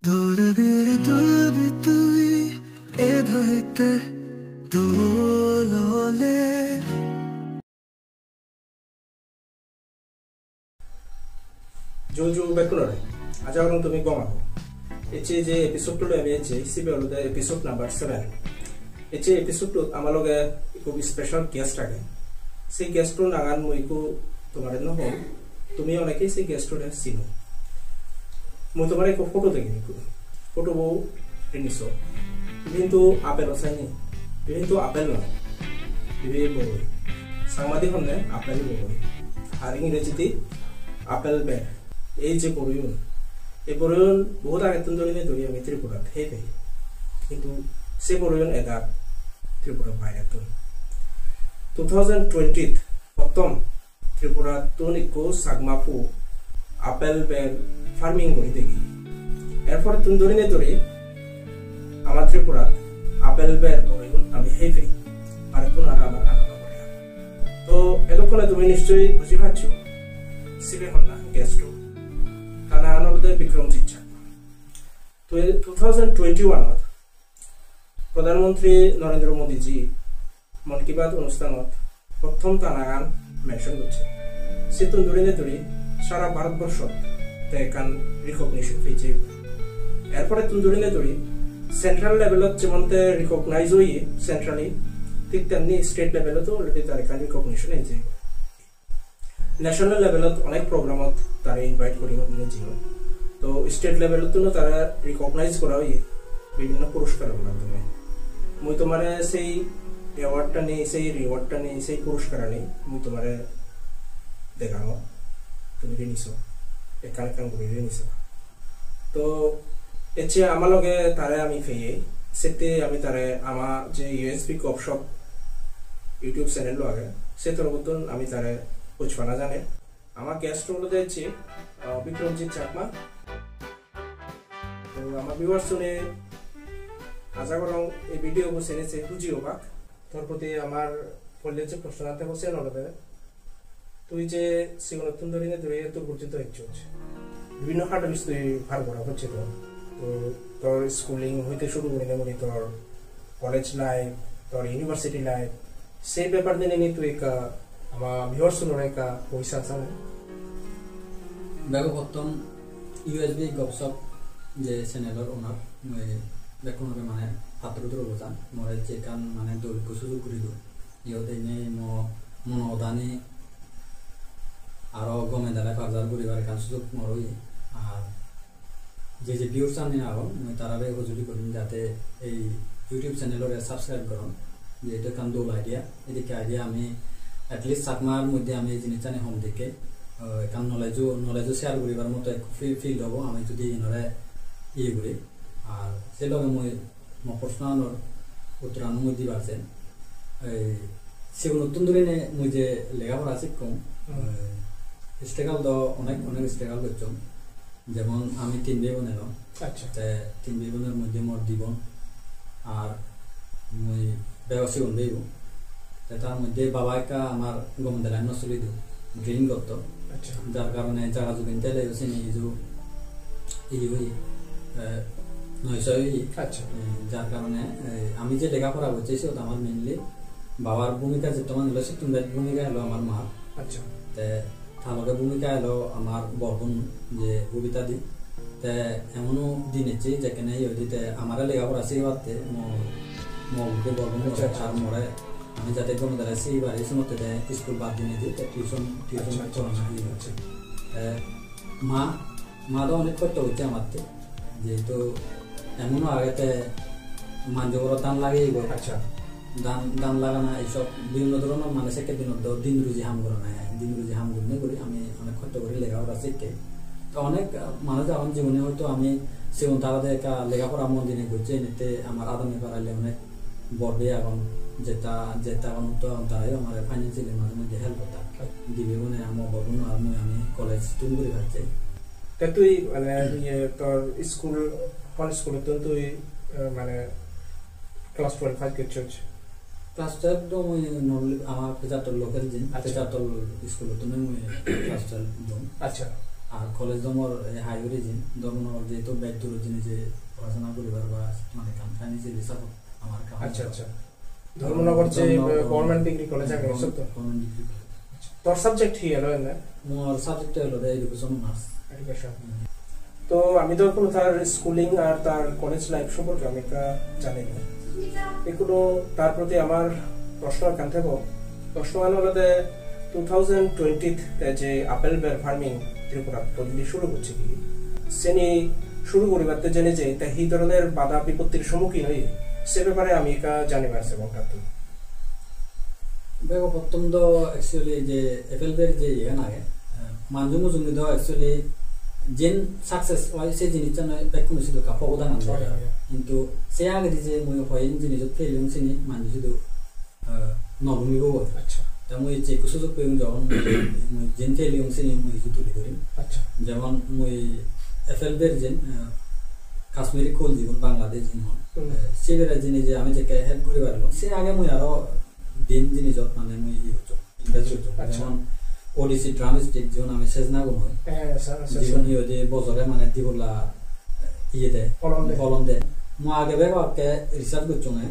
দূরবীর দুলবি তুই এ ধইতে দুললে Jojo Bekulore. Aja orang tumi goma. Eche je episode tu lagi eche isi baru dah episode number 7. Eche episode tu amaloge iku special guest lagi. Si guest tu nangan mu iku tumare no home. Tumi orang ke si guest tu dah sino. Mu tumare iku foto lagi iku. Foto bu ini so. Ini tu apel osai ni. Ini tu apel lah. Ini boleh. Samadi homne apel boleh. Hari ini rejiti apel ber. এই যে পরিয়ন এই পরিয়ন বহুত আগে ধরে আমি ত্রিপুরাত হে পাই কিন্তু সে পরিয়ন এটা ত্রিপুরা বাইরে তো 2020 প্রথম ত্রিপুরা তোনিকো সাগমাপু আপেল বেল ফার্মিং করে দেখি এরপর ধরে আমার ত্রিপুরা আপেল বেল পরিয়ন আমি হে পাই আর কোন আর আমার আনন্দ করে তো এতক্ষণে তুমি নিশ্চয়ই বুঝি পাচ্ছো সিবে হল না গেস্ট বিক্রমজিৎ চাকমা 2021 প্রধানমন্ত্রী নরেন্দ্র মোদীজি মন কি বাত অনুষ্ঠানত প্রথম তানাগান মেনশন করছে সে তুন্দুরি সারা ভারতবর্ষত একান রিকগনিশন পেয়েছে এরপরে তুন্দুরি সেন্ট্রাল লেভেলত যেমনতে রিকগনাইজ হয়ে সেন্ট্রালি ঠিক তেমনি স্টেট লেভেলতো অলরেডি তার একান রিকগনিশন হয়েছে ন্যাশনাল লেভেলত অনেক প্রোগ্রামত তারা ইনভাইট করি নিয়েছিল তো স্টেট লেভেলত তারা রিকগনাইজ করা হয় বিভিন্ন পুরস্কারের মাধ্যমে মুই তোমার সেই অ্যাওয়ার্ডটা নেই সেই রিওয়ার্ডটা নেই সেই পুরস্কার নেই মুই তোমার দেখাম তুমি নিছ একান একান করে নিছ তো এছে আমার লগে তারে আমি ফেয়ে সেতে আমি তারে আমার যে ইউএসপি কপশপ ইউটিউব চ্যানেল আগে সে তোর মতন আমি তারে পুছপানা জানে আমার গেস্ট হলো যাচ্ছে বিক্রমজিৎ চাকমা তো আমার ভিউয়ার্স শুনে আশা করং এই ভিডিও সেনেছে বুঝিও বাক তোর প্রতি আমার বললে যে প্রশ্ন আনতে বসে নলবে তুই যে সিগন ধরে তোর পরিচিত হচ্ছে বিভিন্ন হার্ডলিস তুই ভার করা হচ্ছে তো তো তোর স্কুলিং হইতে শুরু করে নেবনি তোর কলেজ লাইফ তোর ইউনিভার্সিটি লাইফ সেই ব্যাপার দিয়ে নিয়ে তুই আমার ভিউয়ার্স শুনে একটা পয়সা আছে বেগো প্রথম ইউএসবি গপসপ যে চ্যানেলের ওনার মই বেকোনরে মানে পাত্রদর বজান মরে যে কান মানে দল কুসুজু করি দো ইয়তে নে মন অদানি আর গমে দালা কাজার পরিবার কান সুযোগ মরই আর যে ভিউয়ার্স আনে আও মই তারাবে হজুরি করি যাতে এই ইউটিউব চ্যানেলরে সাবস্ক্রাইব করুন যে এটা কান দোল আইডিয়া এদিকে আইডিয়া আমি এটলিস্ট চাকমার মধ্যে আমি এই জিনিসটা হম দেখে কারণ নলেজও শেয়ার করিবার মতো ফিল হব আমি যদি ইনরে ইয়ে করি আর সে লগে মই প্রশ্নর উত্তরানো মই দি পারছেন সে নতুন ধরে মই যে লেখাপড়া শিক্ষম স্ট্রাগল তো অনেক স্ট্রাগল করছম যেমন আমি 3 ভাই বোন এলাম আচ্ছা 3 ভাই বোনের মধ্যে মোর জীবন আর মই ব্যবসায়ী হইব তার মধ্যে বাবা একা আমার গমদালায় নসলি দিও ড্রিলিং করতো যার কারণে যারা যুগিন তেলে যার কারণে আমি যে লেখাপড়া করছি সেটা আমার মেনলি বাবার ভূমিকা যে তোমার হলো সে তুমি ভূমিকা এলো আমার মা আচ্ছা তাহলে ভূমিকা এলো আমার বরবন যে কবিতা দি এমনও দিন এসেছি যেখানে দিতে আমার লেখাপড়া শিখাতে মগে বরবন আর মরে আমি যাতে কোনো দ্বারা সেই বাড়ি শুনতে দেয় স্কুল বাদ দিয়ে দিই টিউশন চলানো হয়ে যাচ্ছে মা তো অনেক কষ্ট হচ্ছে আমার যেহেতু এমনও আগেতে মাঝে বড় দান লাগিয়ে আচ্ছা দান লাগানো এইসব বিভিন্ন ধরনের মানে সেকে দিন রুজি হাম করে না দিন রুজি হাম গুনে করি আমি অনেক কষ্ট করে লেখাপড়া শিখে তো অনেক মানুষ যখন জীবনে হয়তো আমি সেগুন তারা একা লেখাপড়া মন দিনে করছি এতে আমার আদানি পারাইলে অনেক বড় এখন যেটা এখন তো তারাই আমার ফাইন্যান্সিয়ালি মাঝে মধ্যে হেল্প করতা দিবে মানে আমার বলুন আর আমি কলেজ স্টুডেন্ট করে ভাবছি তা তুই মানে তোর স্কুল কোন স্কুলে তুই মানে ক্লাস 12 ফাইভ করছিস ক্লাস 12 তো মই আমার পেজাতল লোকাল জিন পেজাতল স্কুলে তো মই ক্লাস 12 দম আচ্ছা আর কলেজ দমর হাই অরিজিন ধর্মনগর যেহেতু ব্যক্তির অধীনে যে পড়াশোনা করিবার বা মানে ফাইন্যান্সিয়ালি সাপোর্ট আমার কাছে। আচ্ছা আচ্ছা, ধর্মনগর যে গভর্নমেন্ট ডিগ্রি কলেজ আছে সত্য। গভর্নমেন্ট ডিগ্রি তোর সাবজেক্ট কি হলো না? মোর সাবজেক্ট হলো এডুকেশন অনার্স। এডুকেশন। তো আমি তো কোনো তার স্কুলিং আর তার কলেজ লাইফ সম্পর্কে আমি জানি না, এগুলো তার প্রতি আমার প্রশ্ন কেন থাকবো। প্রশ্ন হলো 2020 যে আপেল বের ফার্মিং ত্রিপুরা পদ্ধতি শুরু করছে কি শ্রেণী শুরু করিবার জেনে যে তা এই ধরনের বাধা বিপত্তির সম্মুখীন হয়ে সে ব্যাপারে আমি জানিবার আছে এবং দেখো প্রথম তো অ্যাকচুয়ালি যে এফএলবের যে ইয়ে নাগে মানুষ মুজুমি তো অ্যাকচুয়ালি যেন সাকসেস হয় সেই জিনিসটা নয় ব্যাক কোনো শুধু কাপ অবদান আনবে, কিন্তু সে আগে যে মই হয় জিনিস ফেলিং চিনি মানুষ শুধু নবমিব। আচ্ছা, তা মই যে সুযোগ পেয়ে যখন মই যেন ফেলিং চিনি মই তুলি ধরিম। আচ্ছা, যেমন মই এফএলবের যেন কাশ্মীরি কোল জীবন বাংলাদেশ যেন সে বেড়া জিনিস যে আমি যে হেল্প করি পারলাম সে আগে মই আরো দিন জিনিসত মানে মই ইনভেস্ট করছো। যেমন ওডিসি ড্রামস্টিক যেমন আমি শেষ না গুণ হয় জীবন ইয়ে বছরে মানে দিবলা ইয়ে দেয় ফলন দেয়। মই আগে বেগে রিসার্চ করছো না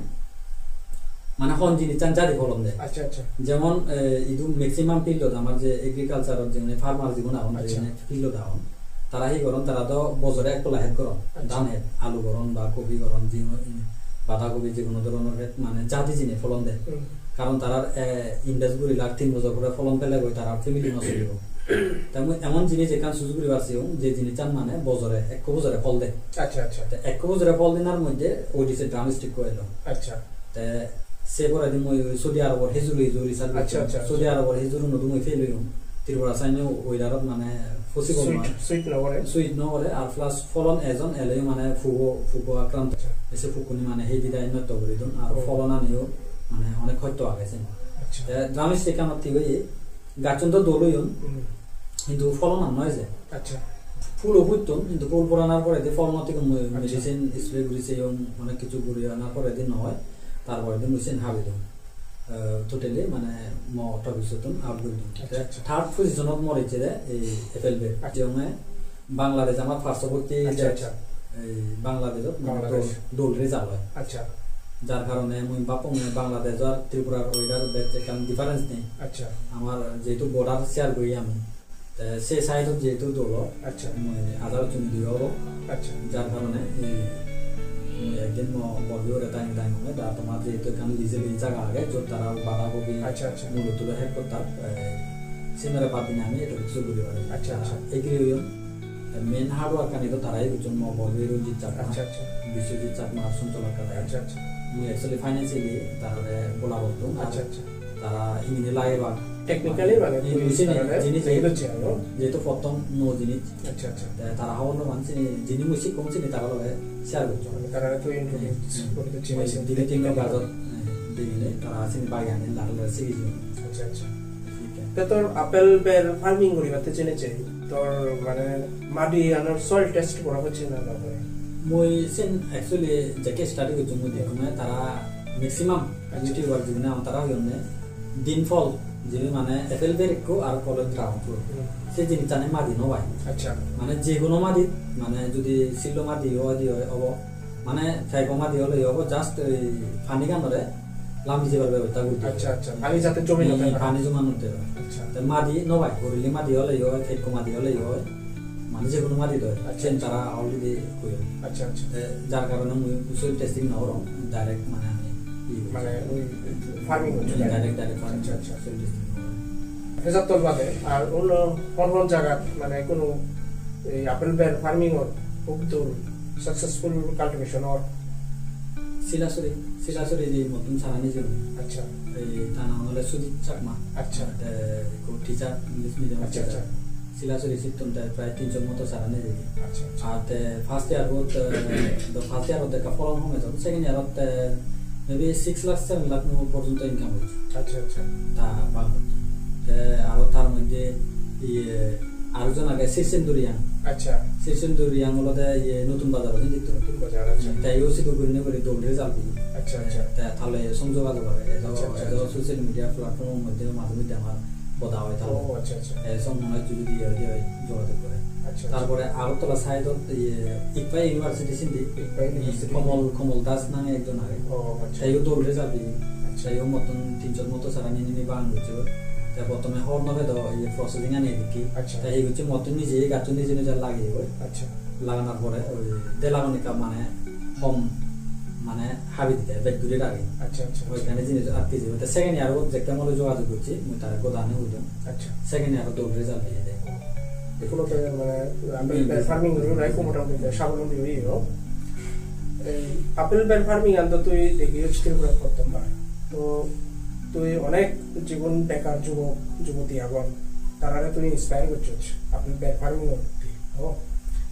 মানে হন জিনিস চাঞ্চারি ফলন দেয়। আচ্ছা আচ্ছা, যেমন ইদু ম্যাক্সিমাম ফিল্ডত আমার যে এগ্রিকালচারত যেমন ফার্মার জীবন আহন ফিল্ডত আহন তারা হি করন তারা তো বছরে এক তোলা হেড করন ধান হেড আলু করন বা কপি করন বাঁধাকপি যে কোনো ধরনের হেড মানে জাতি জিনিস ফলন দেয়। কারণ তারা ইনভেস্ট করি লাখ 3 বছর করে ফলন পেলে গই তারা ফ্যামিলি নচলিব। তেমন এমন জিনিস এখান সুযোগ করি পারছি যে জিনিস চান মানে বছরে এক বছরে ফল দেয়। আচ্ছা আচ্ছা, এক বছরে ফল দিনার মধ্যে ওডিসি ড্রামস্টিক কইলো। আচ্ছা, তে সে পরে দিন মই সৌদি আরবর হেজুরি রিসার্চ। আচ্ছা আচ্ছা, সৌদি আরবর হেজুরি নদু মই ফেলিও ত্রিপুরা সাইনে ওইদারত মানে পসিবল সুইট নগরে আর প্লাস ফলন এজন এলে মানে ফুগো আক্রান্ত এসে ফুকুনি মানে সেই দিদা উন্নত করে দিন আর ফলন আনিও মানে অনেক হয়তো আগেছে। গ্রামের সেখানে ঠিক হয়ে গাছন তো দলইন কিন্তু ফলন আর নয় যে। আচ্ছা, ফুলও ফুটতন কিন্তু ফুল পড়ানোর পরে ফলন থেকে মেডিসিন স্প্রে করেছে এবং অনেক কিছু করে আনার পরে দিন নয় তারপরে দিন মেশিন হাবি দিন টোটালি মানে টপিসতন আউট করে দিন। থার্ড পজিশনত মরেছে এই এফএলবে যেমন বাংলাদেশ আমার পার্শ্ববর্তী এই বাংলাদেশত দোল রেজাল্ট হয়। আচ্ছা, যার কারণে মুই বাপম বাংলাদেশ আর ত্রিপুরার ওইটার কারণ ডিফারেন্স নেই। আচ্ছা, আমার যেহেতু বর্ডার শেয়ার করি আমি সে সাইডত যেহেতু দোল। আচ্ছা, মুই আধার চুনি দিও। আচ্ছা, যার কারণে একদিন বলবিও রে টাইম হয় তা তোমার যেহেতু এখানে লিজেলি জায়গা আগে যত তারা বাঁধাকপি মূলত হেড করতাম সিমেরা বাদ দিনে আমি এটা কিছু বলি পারি। আচ্ছা আচ্ছা, এগ্রি মেন হার্ড ওয়ার্ক আনি তো তারাই জন্য বলবি রঞ্জিত চাপ। আচ্ছা আচ্ছা, বিশ্বজিৎ চাপ মার সঞ্চালক কাজ। আচ্ছা আচ্ছা, মুই অ্যাকচুয়ালি ফাইন্যান্সিয়ালি তারারে বলা বলতো। আচ্ছা আচ্ছা, তারা ইংনি লাগে বা টেকনিক্যালি মানে জিনিস যেহেতু প্রথম নো জিনিস। আচ্ছা আচ্ছা, তারা হলো মানছি যিনি মুসি কমছি তারা লগে শেয়ার করছো তারা তো ইন্ট্রোডিউস করতে চাইছে দিনে তিন বাজার দিনে তারা আসেন বাগানে লাগলে শিখি। আচ্ছা আচ্ছা, তো তোর আপেল বের ফার্মিং করিবাতে জেনেছে তোর মানে মাটি আনার সয়েল টেস্ট করা হচ্ছে না না মই সেন অ্যাকচুয়ালি যাকে স্টাডি করছো মই দেখো না তারা ম্যাক্সিমাম ইউটিউবার জীবনে তারা হইনে দিনফল যে মানে এফএল বের কো আর কলেজ গ্রাউন্ড সে জিনিস জানে মাটি নয়। আচ্ছা, মানে যে কোনো মাটি মানে যদি সিলো মাটি হয় হব মানে ফাইকো মাটি হলে হব জাস্ট পানি কানরে লাম্বি যাবার ব্যবস্থা করতে। আচ্ছা আচ্ছা, পানি যাতে জমি না পানি জমা নতে। আচ্ছা, তো মাটি নয় গরিলি মাটি হলে হয় ফাইকো মাটি হলে হয় মানে যে কোনো মাটি হয়। আচ্ছা, তারা অলরেডি কই। আচ্ছা আচ্ছা, যার কারণে মুই সয়েল টেস্টিং না হরম ডাইরেক্ট মানে আমি মানে ওই ফার্মিং হচ্ছে ডাইরেক্ট ফার্মিং। আচ্ছা আচ্ছা, সয়েল টেস্টিং হেজার তোর বাদে আর অন্য কোন জায়গা মানে কোনো এই আপেল বের ফার্মিং ওর খুব দূর সাকসেসফুল কাল্টিভেশন ওর সিলাসরি যে নতুন ছাড়ানি যে। আচ্ছা, এই তানা হলে সুজিত চাকমা। আচ্ছা, টিচার ইংলিশ মিডিয়াম। আচ্ছা আচ্ছা, সিলাসরি সিস্টেমটা প্রায় 300 মতো ছাড়ানি দেখি। আচ্ছা, আর ফার্স্ট ইয়ার দেখা ফলন হবে তো সেকেন্ড ইয়ারত মেবি 6 লাখ 7 লাখ পর্যন্ত ইনকাম হচ্ছে। আচ্ছা আচ্ছা, তা ভালো। আর তার মধ্যে আরেকজন আগে সিরসেন্দুরিয়ান। আচ্ছা, সিরসেন্দুরিয়ান হলো নতুন বাজার আছে যেহেতু নতুন বাজার। আচ্ছা, তাই ও সিধু করে নেবে দৌড় রেজাল্ট দিই। আচ্ছা আচ্ছা, তাহলে সংযোগ আছে সোশ্যাল মিডিয়া প্ল্যাটফর্মের মধ্যে মাঝে মধ্যে আমার কথা হয় তাহলে। আচ্ছা আচ্ছা, সব মনে হয় যদি যোগাযোগ করে আচ্ছা তারপরে আগরতলা সাইডত ইকবাই ইউনিভার্সিটি সিন্ধি কমল দাস নামে একজন আগে ও আচ্ছা তাইও দৌড়ে যাবি তাইও মতন 300 মতো সারা নিয়ে বান হচ্ছে তা প্রথমে হর নবে তো প্রসেসিং আনে দেখি আচ্ছা তাই এই হচ্ছে মতন নিজে গাছ নিজে নিজে লাগিয়ে আচ্ছা লাগানোর পরে ওই দেলাগনি কাপ মানে হোম মানে হাবি দিতে ব্যাগ দূরে আগে আচ্ছা আচ্ছা ওইখানে জিনিস আটকে যাবে তো সেকেন্ড ইয়ার যেটা মনে যোগাযোগ করছি মুই তার গোদানে হইলাম আচ্ছা সেকেন্ড ইয়ার দৌড় রেজাল্ট দিয়ে দেয় এগুলো তো মানে আপেল বেল ফার্মিং গুলো রাইকো মোটামুটি স্বাবলম্বী হইও এই আপেল বেল ফার্মিং আনতো তুই দেখি ত্রিপুরা প্রথমবার তো তুই অনেক জীবন বেকার যুবক যুবতী আগুন তারা তুই ইন্সপায়ার করছিস আপেল বেল ফার্মিং করতে ও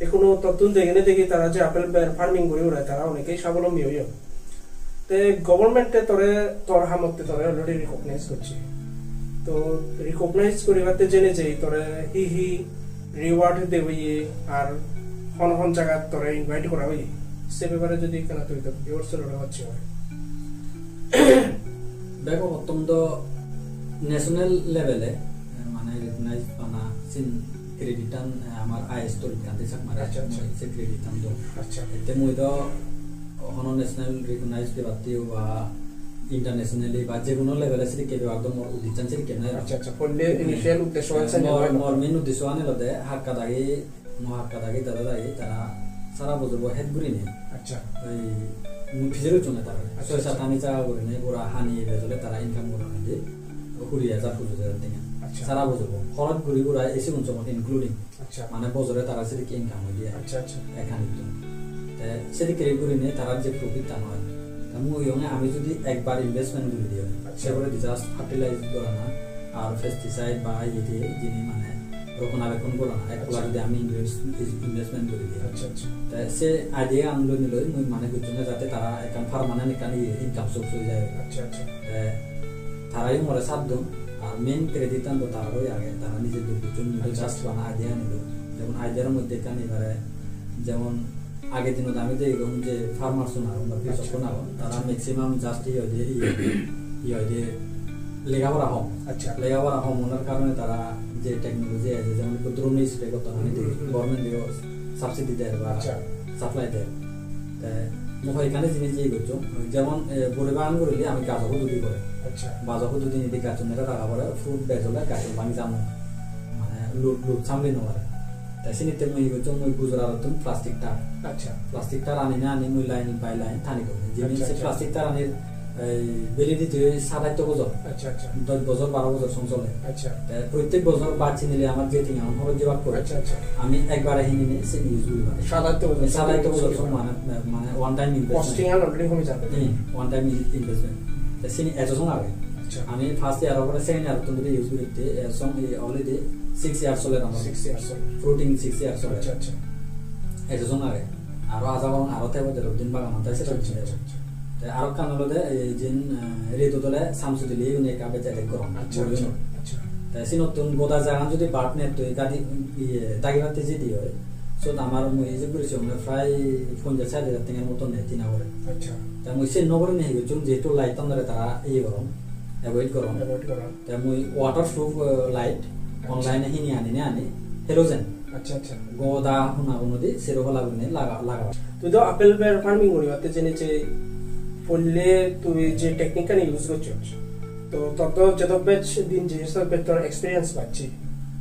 এখনো তত্ত্ব দেখি তারা যে আপেল বেল ফার্মিং করে ওরা তারা অনেকেই স্বাবলম্বী হইও তো গভর্নমেন্টে তোর হামতে তোরে অলরেডি রিকগনাইজ করছে তো রিকগনাইজ করিবাতে জেনে যাই তোরে হি রিওয়ার্ড দেবে আর হন জায়গা তোরে ইনভাইট করা হই সে ব্যাপারে যদি কেন তুই তো ভিউয়ার্সের ওরা হচ্ছে দেখো অত্যন্ত ন্যাশনাল লেভেলে মানে রিকগনাইজ পানা সিন ক্রেডিটান আমার আইএস তো কান্তে সাক মারা আচ্ছা আচ্ছা সে ক্রেডিটান তো আচ্ছা এতে মই তো হন ন্যাশনাল রিকগনাইজ দেবাতিও বা ইন্টারন্যাশনালি বা যে কোনো লেভেলে সিটি কেবে একদম উদ্দিচান সিটি কেনে আচ্ছা আচ্ছা পড়লে ইনিশিয়াল উদ্দেশ্য আছে মোর মেন উদ্দেশ্য আনে লদে হাক্কা দাগে দাদা দাগে তারা সারা বছর হেড ঘুরি নে আচ্ছা এই ফিজেরও চলে তারা আচ্ছা, 6-7 আনি জায়গা করে নে ওরা হানি বেজলে তারা ইনকাম করে নে কুড়িয়া যা পুজো দিন আচ্ছা সারা বছর হরত ঘুরি ঘুরা এসে মঞ্চ মত ইনক্লুডিং আচ্ছা মানে বছরে তারা সেদিকে ইনকাম হয়ে দিয়ে আচ্ছা আচ্ছা এখানে তো সেদিকে ঘুরি নে তারা যে প্রফিট তা নয় আমি যদি একবার ইনভেস্টমেন্ট করে দিই সেগুলো জাস্ট ফার্টিলাইজ করা না আর পেস্টিসাইড বা ইয়ে যিনি মানে রক্ষণাবেক্ষণ করা না একলা যদি আমি ইনভেস্টমেন্ট করে দিই আচ্ছা আচ্ছা সে আইডিয়া আনলো নিল মুই মানে বুঝছো যাতে তারা এখান পারমানেন্ট এখানে ইনকাম সোর্স হয়ে যায় আচ্ছা আচ্ছা তারাই মরে সাত দিন আর মেন ক্রেডিট আনতো তারাই আগে তারা নিজের দুজন জাস্ট বানা আইডিয়া নিল যেমন আইডিয়ার মধ্যে এখানে এবারে যেমন আগে দিনত আমি তো এরকম যে ফার্মার্স না বা কৃষক না তারা ম্যাক্সিমাম জাস্ট লেখাপড়া হম আচ্ছা লেখাপড়া হম ওনার কারণে তারা যে টেকনোলজি আছে যেমন দ্রোণ স্প্রে করতে আমি গভর্নমেন্ট দিও সাবসিডি দেয় বা সাপ্লাই দেয় মোক এখানে জিনিস দিয়ে করছো যেমন বড়ি বাগান করলে আমি গাছকো যদি করে আচ্ছা বাজাকো যদি নিতে গাছ নেতা টাকা পরে ফ্রুট বেচলে গাছ ভাঙি যাবো মানে লুট সামলি নপারে তাই সিনিতে মই করছো মই গুজরাট প্লাস্টিক টার আচ্ছা প্লাস্টিক তার আনি না আনি মই লাইন বাই লাইন থানি করে যে প্লাস্টিক তার আনি ভ্যালিডিটি 7-8 বছর আচ্ছা আচ্ছা 10 বছর 12 বছর চলে আচ্ছা প্রত্যেক বছর বাড়ছি নিলে আমার যে তিন আমার খরচ জবাব করে আচ্ছা আচ্ছা আমি একবার হিনি নে সে ইউজ করি মানে 7-8 বছর মানে ওয়ান টাইম কস্টিং আর অলরেডি কমে যাবে ওয়ান টাইম ইনভেস্টমেন্ট তা সিনি এত সঙ্গ আগে আমি ফার্স্ট ইয়ার পরে সেকেন্ড ইয়ার তো ইউজ করতে সঙ্গ অলরেডি 6 ইয়ার চলে আমার 6 ইয়ার চলে ফ্রুটিং 6 ইয়ার চলে আচ্ছা আচ্ছা এত সঙ্গ আগে আর আজাবং আর তেব দিন বাগান তাই সেটা আর কানলদে এই জিন রেতো দলে সামসুদিলি উনি কাবে চেক করো আচ্ছা আচ্ছা তাই সে নতুন গোদা জায়গা যদি পার্টনার তো গাদি দাগিবাতে যদি হয় সো আমার মই যে করেছি আমরা প্রায় 50,000 টাকার মতো নেই তিনা করে আচ্ছা তাই মই সে নগরে নেই গেছুম যেহেতু লাইট তান্দারে তারা গরম অ্যাভয়েড করো তাই মই ওয়াটার প্রুফ লাইট অনলাইনে হিনি আনি হেলোজেন আচ্ছা আচ্ছা গোদা হুনা নদী সেরোহলা গুনে লাগা তুই তো আপেল বের ফার্মিং করিবাতে জেনেছে পড়লে তুই যে টেকনিক্যাল ইউজ করছিস তো তত যত বেচ দিন যে সব বেতর এক্সপেরিয়েন্স পাচ্ছি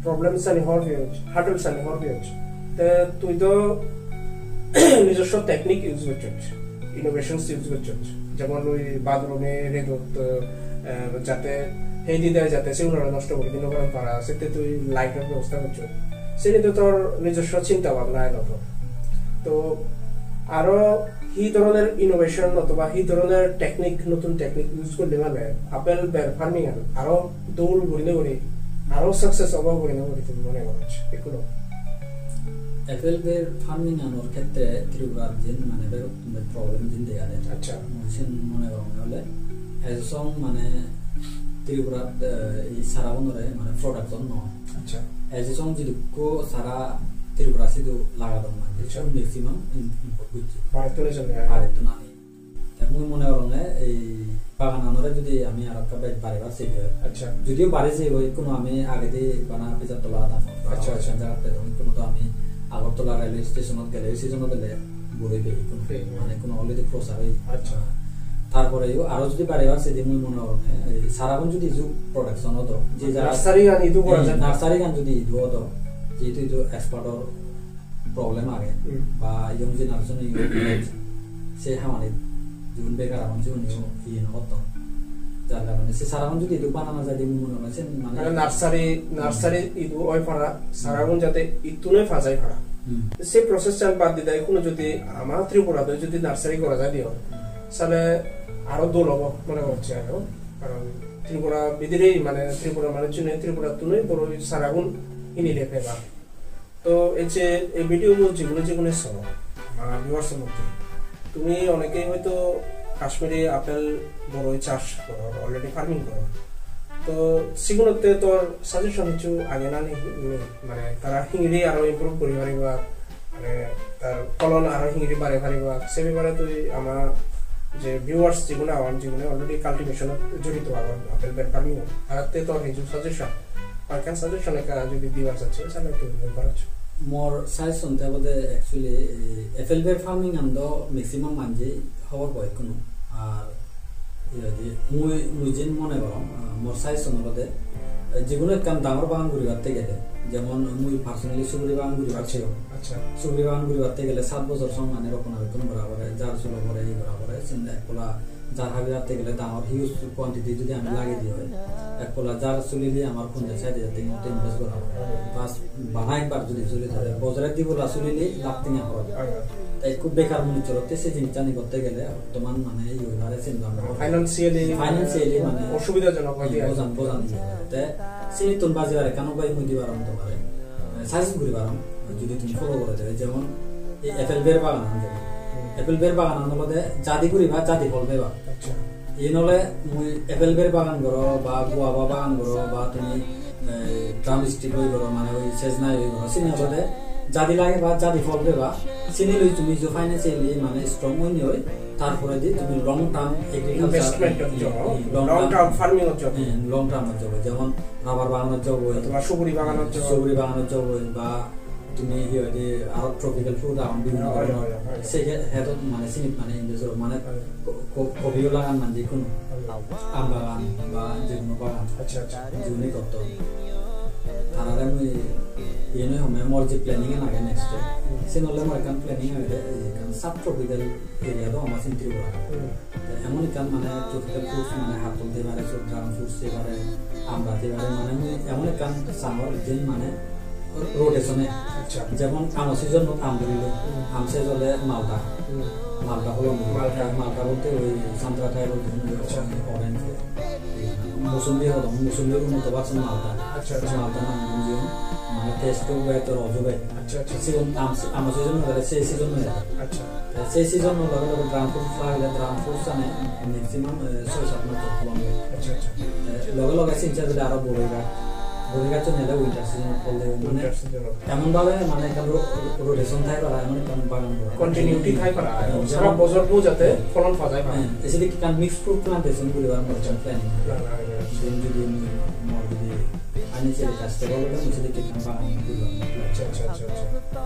প্রবলেম সানি হর ভিউজ হার্ডল সানি হর ভিউজ তে তুই তো নিজস্ব টেকনিক ইউজ করছিস ইনোভেশনস ইউজ করছিস যেমন ওই বাথরুমে রেদত যাতে হেই দিতে যাতে সেগুলো নষ্ট করে দিন কারণ পারা সেতে তুই লাইটের ব্যবস্থা করছিস সেটা তো তোর নিজস্ব চিন্তা ভাবনা এলো তো আরো এই ধরনের ইনোভেশন অথবা এই ধরনের টেকনিক নতুন টেকনিক ইউজ করলে মানে আপেল বের ফার্মিং আরো দৌড় ঘুরিলে ঘুরি আরো সাকসেস হবো ঘুরিলে ঘুরি তুমি মনে করছো এগুলো আপেল বের ফার্মিং আনোর ক্ষেত্রে ত্রিপুরার যে মানে প্রবলেম জিন দেখা যায় আচ্ছা মনে করো হলে এসং মানে ত্রিপুরার এই সারা বন্ধরে মানে প্রোডাকশন নয় আচ্ছা এসং যদি কো সারা ত্রিপুরা সিধু লাগাতো মানে সব ম্যাক্সিমাম ইম্পোর্ট করছে ভারতে না মুই মনে করো এই বাগান আনরে যদি আমি আর একটা বেড বাড়িবার সেই আচ্ছা যদিও বাড়ি যে হয় কোনো আমি আগে দিয়ে বানা পিজার তোলা আচ্ছা আচ্ছা জায়গাতে কোনো তো আমি আগরতলা রেলওয়ে স্টেশনত গেলে সিজনত গেলে বড়ই পেয়ে মানে কোনো অলরেডি প্রচার আচ্ছা তারপরে আরো যদি বাড়িবার সেদিন মই মনে হয় সারাক্ষণ যদি ইজু প্রোডাকশন হতো যে নার্সারি গান ইদু করা যায় নার্সারি গান যদি ইদু হতো যেহেতু ইদু এক্সপার্টর প্রবলেম আগে বা ইয়ং জেনারেশন সে হামানি জীবন বেকার আমার জীবন ইয়ে নহতো যার কারণে সে সারাক্ষণ যদি ইদু বানানো যায় দিন মনে হয় মানে নার্সারি ইদু ওই ফাড়া সারাক্ষণ যাতে ইতুনে ফাজাই ফাড়া সেই প্রসেস চাল বাদ দিতে কোনো যদি আমার ত্রিপুরাতে যদি নার্সারি করা যায় দিও তাহলে আরো দোল হব মনে করছে আরো কারণ ত্রিপুরা বিদিরেই মানে ত্রিপুরা মানুষ জন্য ত্রিপুরা তুলে বড় সারাগুন ইনি রেখে বা তো এই যে এই ভিডিওগুলো যেগুলো শোনো ভিউয়ার্সের মধ্যে তুমি অনেকেই হয়তো কাশ্মীরি আপেল বড়ই চাষ করো অলরেডি ফার্মিং করো তো সেগুলোতে তোর সাজেশন কিছু আগে না মানে তারা হিংড়ি আরো ইমপ্রুভ করি পারিবা মানে তার ফলন আরো হিংড়ি বাড়ে পারিবা সে ব্যাপারে তুই আমার যে ভিউয়ার্স যেগুলো আমার জীবনে অলরেডি কাল্টিভেশন জড়িত আমার আপেল বের ফার্মিং তাতে তোর কিছু সাজেশন আর কেন সাজেশন যদি দিবার চাচ্ছে তাহলে একটু করাচ্ছ মোর সাজেশন তাবদে অ্যাকচুয়ালি আপেল বের ফার্মিং আন্দো ম্যাক্সিমাম মানজে হওয়ার বয় কোনো আর মুই যেন মনে করম মোর সাজেশন হতে যেগুলো কাম ডাঙর বাগান করিবারতে গেলে যেমন মুই পার্সোনালি সুগুরি বাগান করিবার ছিল আচ্ছা সুগুরি বাগান করিবারতে গেলে 7 বছর সময় মানে রক্ষণাবেক্ষণ করা পরে যার চলো পরে এই করা পরে একপলা যার হাবিরাতে গেলে ডাঙর হিউজ কোয়ান্টিটি যদি আমি লাগিয়ে দিই হয় একপলা যার চুলি দিয়ে আমার কোনটা সাইডে যাতে ইনভেস্ট করা হয় বাস বানা একবার যদি চুলি ধরে বজারে দিবলা চুলি দিয়ে লাভ তিনা হয় তাই খুব বেকার মনে চলতে সে জিনিসটা নি করতে গেলে বর্তমান মানে এই ওইভাবে চিন্তা ফাইন্যান্সিয়ালি মানে অসুবিধাজনক হয় বোঝান তাই চিনি তোর বাজিবারে কেন বাই মুই দিবার তোমারে সাজেস্ট করি পারাম যদি তুমি ফলো করে দেবে যেমন এই আপেল বের বাগান যেমন আপেল বের বাগান আনলে জাদি করিবা জাদি ফল পাইবা এই নলে মুই আপেল বের বাগান করো বা গুয়াবা বাগান করো বা তুমি ড্রাম স্টিক হয়ে করো মানে ওই সেজনাই হয়ে করো চিনি হলে জাদি লাগে বা জাদি ফল পাইবা চিনি লই তুমি যে ফাইন্যান্সিয়ালি মানে স্ট্রং হইনি হয় তারপরে দিয়ে তুমি long term investment long term farming long term যেমন রাবার বাগানের জব হয় বা সুগুরি বাগানের জব হয় বা তুমি আরো ট্রপিক্যাল ফ্রুট বিভিন্ন ধরনের সেই হেতত মানে চিনি মানে ইন্ডাস্ট্রি মানে কফিও লাগান মানে যে কোনো আম বাগান বা যে কোনো বাগান যেগুলি করতে তারা আমি এনে সময় মোর যে প্ল্যানিং লাগে নেক্সট সে নলে মোর এখন প্ল্যানিং হবে কারণ সাব ট্রপিক্যাল এরিয়া তো আমার চিন্তা করা এমন কারণ মানে ট্রপিক্যাল ফ্রুটস মানে হাত তুলতে পারে সব ড্রাগন ফ্রুটস দিতে পারে আম বাতে পারে মানে এমন কারণ সামার দিন মানে রোটেশনে যেমন আম সিজন আম ধরিল আম শেষ হলে মালটা হলো মালটা বলতে ওই সান্তরা টাইপের অরেঞ্জ মুসুম্বির মতো পাচ্ছেন মালটা মালটা নাম মানে টেস্টও বেয় তোর অজু বেয় সিজন আম সিজন হলে সেই সিজন হয়ে যাবে সেই সিজন লগে লগে ড্রাম ফ্রুটস লাগলে ড্রাম ফ্রুটস আনে ম্যাক্সিমাম 6-7 মাস ফলন লগে লগে চিন্তা যদি আরো বড়ি গাছ নিলে উইন্টার সিজন করলে মানে এমন ভাবে মানে রোটেশন থাকে পারা এমন কারণ বাগান করা কন্টিনিউটি থাকে পারা সারা বছর পর যাতে ফলন পাওয়া যায় পারে এসে কি কান মিক্স ফ্রুট প্লান্টেশন করিবার মতন প্ল্যান যদি মোর যদি আনি ছেলে কাজটা বলে মুছে দেখি কান বাগান করিবার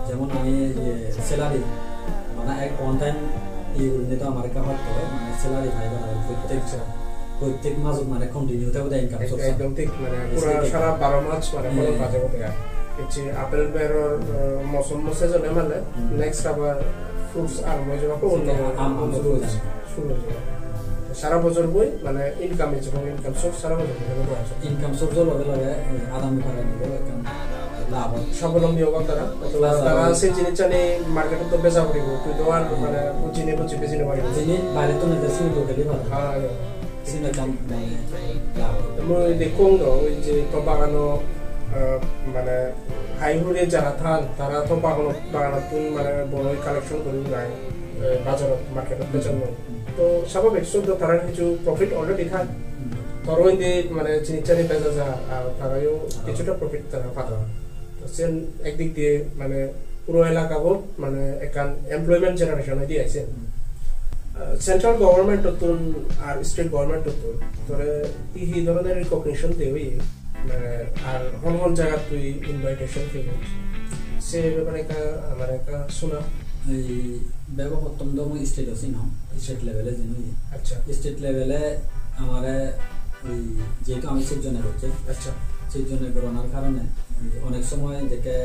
যেমন আমি স্যালারি মানে এক ওয়ান টাইম এই উন্নত আমার কামাত হয় মানে স্যালারি ফাইবার প্রত্যেক মাস মানে কন্টিনিউ থাকবে ইনকাম সোর্স একদম ঠিক মানে পুরো সারা 12 মাস মানে ফলন পাওয়া যাবে এতে আপেল বেরর মৌসুম সিজনে মানে নেক্সট আবার ফ্রুটস আর মজা পাবো অন্য আম শুরু হয়ে যাবে সারা বছর বই মানে ইনকাম সোর্স সারা বছর ইনকাম সোর্স লগে লগে আদামি পারে নিবে কারণ লাভ স্বাবলম্বী হওয়ার দ্বারা তারা সেই জিনিসটা নিয়ে মার্কেটে তো বেচা করিব তুই তো আর মানে বুঝি বেশি নেওয়া জিনিস বাইরে তো নিতে শুরু করলি ভালো হ্যাঁ সিনা কাম লাভ মই দেখুন ওই যে তো বাগানো মানে হাইহুরে যারা থান তারা তো বাগানত মানে বড় কালেকশন করে যায় বাজারত মার্কেটত বেচার তো স্বাভাবিক শুদ্ধ তারা কিছু প্রফিট অলরেডি খায় তরুণ দিয়ে মানে চিনিচানি বেচা যা আর তারাও কিছুটা প্রফিট তারা পাতা তো সে একদিক দিয়ে মানে পুরো এলাকাও মানে একান এমপ্লয়মেন্ট জেনারেশন দিয়ে আছে সেন্ট্রাল গভর্নমেন্ট আর স্টেট গভর্নমেন্ট তোরে এই ধরনের রিকগনিশন দেবই মানে আর কোন জায়গা তুই ইনভাইটেশন পেয়ে সে ব্যাপারে আমার একটা শোনা এই ব্যাপক অত্যন্ত মই স্টেট আছি ন স্টেট লেভেলে যেন আচ্ছা স্টেট লেভেলে আমার ওই যেহেতু আমি সেজনে করছি আচ্ছা সেজনে করানোর কারণে অনেক সময় দেখে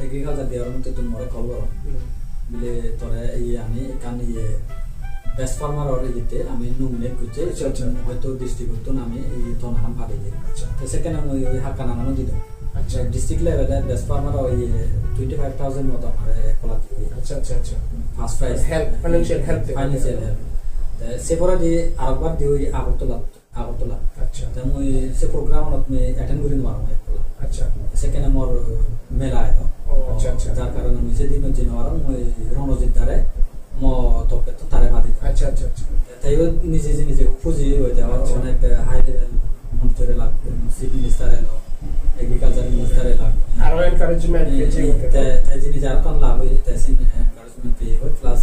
এগ্রিকালচার দেওয়ার মধ্যে তুমি মরে কল করো বলে তোরা আমি এখানে বেস্ট ফার্মার অর্ডার দিতে আমি নমিনেট করছি হয়তো ডিস্ট্রিক্ট আমি এই তনাগান পাঠি দিই তো সেখানে আমি ওই হাক্কা নাগানো দিত আচ্ছা ডিস্ট্রিক্ট লেভেলে বেস্ট ফার্মার ওই 25,000 মতো আমার কলা দিই আচ্ছা আচ্ছা আচ্ছা first prize help financial help সে পরে দিয়ে আরেকবার দিয়ে ওই আগরতলা আচ্ছা তো মই সে প্রোগ্রামত আমি অ্যাটেন্ড করি নেওয়ার আচ্ছা সেখানে মোর মেলা আইলো আচ্ছা আচ্ছা যার কারণে আমি সেদিন চিনবার মই রণজিৎ দ্বারে তোকে তো তারে বাদি আচ্ছা আচ্ছা আচ্ছা তাইও নিজে খুঁজি হইতে আবার অনেক হাই লেভেল মন্ত্রী লাগ চিফ মিনিস্টার এলো এগ্রিকালচার মিনিস্টার এলো আরো এনকারেজমেন্ট তাই জিনিস আর কোন লাভ হই তাই সিন এনকারেজমেন্ট পেয়ে হই প্লাস